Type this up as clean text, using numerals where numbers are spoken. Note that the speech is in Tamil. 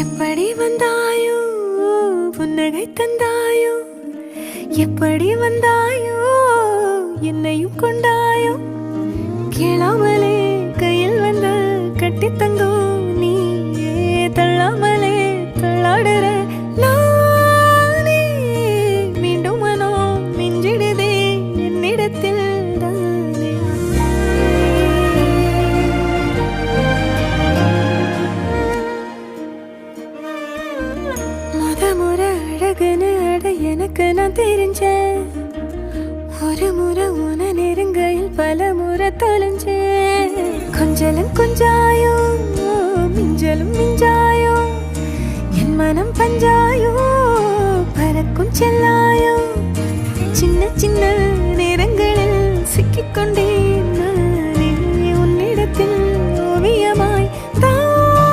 எப்படி வந்தாயோ புன்னகை தந்தாயோ எப்படி வந்தாயோ என்னையும் கொண்டாயோ கேளாமலே கையில் வந்து கட்டி தங்கோ நீயே தள்ளாமலே தள்ளாடுற நானே மீண்டும் மனோ மிஞ்சிடுதே என்னிடத்தில் தானே முறை அழகுன்னு அட எனக்கு நான் தெரிஞ்சேன் ஒரு முறை உன நெருங்கையில் பல முறை தொலைஞ்சேன் கொஞ்சலும் கொஞ்சாயோ மிஞ்சலும் மிஞ்சாயோ என் மனம் பஞ்சாயோ பறக்கும் செல்லாயோ சின்ன சின்ன நேரங்களில் சிக்கிக்கொண்டே